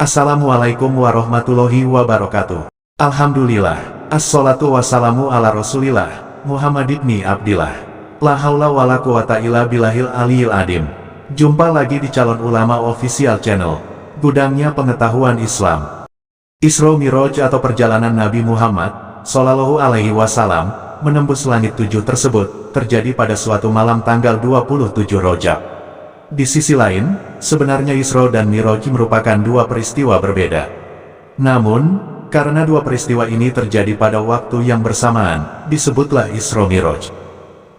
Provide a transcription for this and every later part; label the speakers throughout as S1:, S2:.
S1: Assalamualaikum warahmatullahi wabarakatuh. Alhamdulillah, assalatu wassalamu ala rasulillah, Muhammad ibni Abdillah. La haula wala quwata illa billahil aliyil adim. Jumpa lagi di Calon Ulama Official Channel, gudangnya pengetahuan Islam. Isra Miraj atau perjalanan Nabi Muhammad Shallallahu Alaihi Wasallam menembus langit 7 tersebut terjadi pada suatu malam tanggal 27 Rajab. Di sisi lain, sebenarnya Isra dan Miraj merupakan dua peristiwa berbeda. Namun, karena dua peristiwa ini terjadi pada waktu yang bersamaan, disebutlah Isra Miraj.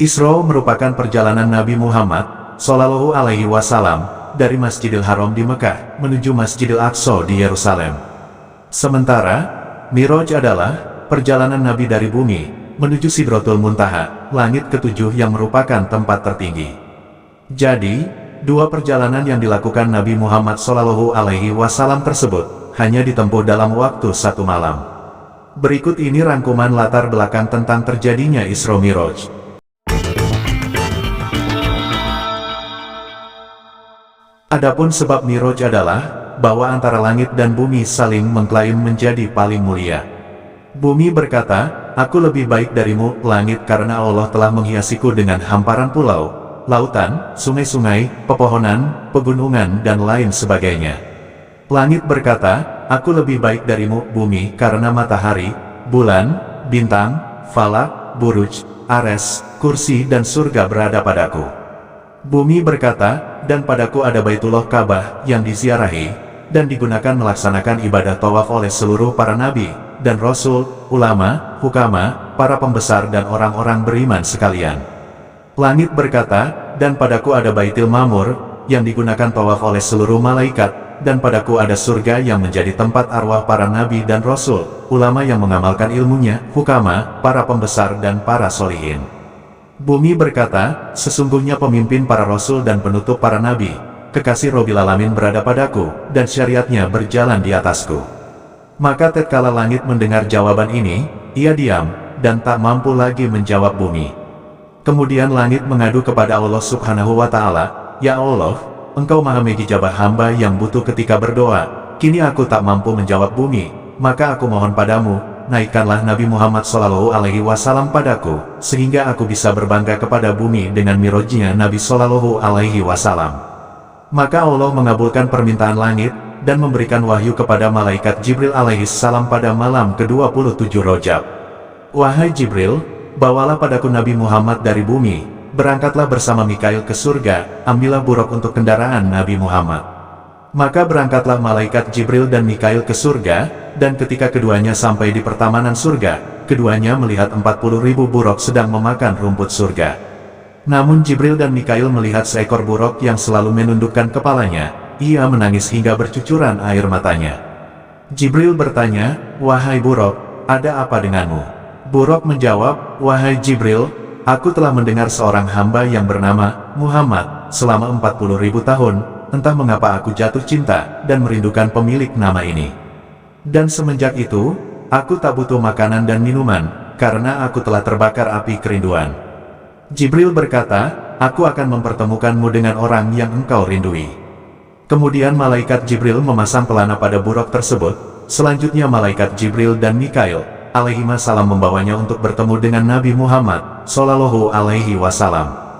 S1: Isra merupakan perjalanan Nabi Muhammad Shallallahu Alaihi Wasallam dari Masjidil Haram di Mekah menuju Masjidil Aqsa di Yerusalem. Sementara, Miraj adalah perjalanan Nabi dari bumi menuju Sidratul Muntaha, langit ketujuh yang merupakan tempat tertinggi. Jadi, dua perjalanan yang dilakukan Nabi Muhammad Shallallahu Alaihi Wasallam tersebut hanya ditempuh dalam waktu satu malam. Berikut ini rangkuman latar belakang tentang terjadinya Isra Miraj. Adapun sebab Miraj adalah bahwa antara langit dan bumi saling mengklaim menjadi paling mulia. Bumi berkata, "Aku lebih baik darimu, langit, karena Allah telah menghiasiku dengan hamparan pulau, lautan, sungai-sungai, pepohonan, pegunungan, dan lain sebagainya." Langit berkata, "Aku lebih baik darimu, bumi, karena matahari, bulan, bintang, falak, buruj, Ares, kursi, dan surga berada padaku." Bumi berkata, "Dan padaku ada Baitullah Ka'bah yang diziarahi dan digunakan melaksanakan ibadah tawaf oleh seluruh para nabi dan rasul, ulama, hukama, para pembesar, dan orang-orang beriman sekalian." Langit berkata, "Dan padaku ada Baitul Ma'mur, yang digunakan tawaf oleh seluruh malaikat, dan padaku ada surga yang menjadi tempat arwah para nabi dan rasul, ulama yang mengamalkan ilmunya, hukama, para pembesar, dan para solihin." Bumi berkata, "Sesungguhnya pemimpin para rasul dan penutup para nabi, kekasih Robbil Alamin berada padaku, dan syariatnya berjalan di atasku." Maka tatkala langit mendengar jawaban ini, ia diam, dan tak mampu lagi menjawab bumi. Kemudian langit mengadu kepada Allah Subhanahu wa Ta'ala, "Ya Allah, Engkau maha mengijabah hamba yang butuh ketika berdoa. Kini aku tak mampu menjawab bumi, maka aku mohon padamu, naikkanlah Nabi Muhammad Shallallahu Alaihi Wasallam padaku, sehingga aku bisa berbangga kepada bumi dengan mirajnya Nabi Shallallahu Alaihi Wasallam." Maka Allah mengabulkan permintaan langit, dan memberikan wahyu kepada malaikat Jibril alaihissalam pada malam ke-27 Rajab. "Wahai Jibril, bawalah padaku Nabi Muhammad dari bumi, berangkatlah bersama Mikail ke surga, ambillah buruk untuk kendaraan Nabi Muhammad." Maka berangkatlah malaikat Jibril dan Mikail ke surga, dan ketika keduanya sampai di pertamanan surga, keduanya melihat 40.000 buruk sedang memakan rumput surga. Namun Jibril dan Mikail melihat seekor buruk yang selalu menundukkan kepalanya, ia menangis hingga bercucuran air matanya. Jibril bertanya, "Wahai buruk, ada apa denganmu?" Buruk menjawab, "Wahai Jibril, aku telah mendengar seorang hamba yang bernama Muhammad selama 40.000 tahun, entah mengapa aku jatuh cinta dan merindukan pemilik nama ini. Dan semenjak itu, aku tak butuh makanan dan minuman, karena aku telah terbakar api kerinduan." Jibril berkata, "Aku akan mempertemukanmu dengan orang yang engkau rindui." Kemudian malaikat Jibril memasang pelana pada buruk tersebut. Selanjutnya malaikat Jibril dan Mikail alaihissalam membawanya untuk bertemu dengan Nabi Muhammad Shallallahu Alaihi Wasallam.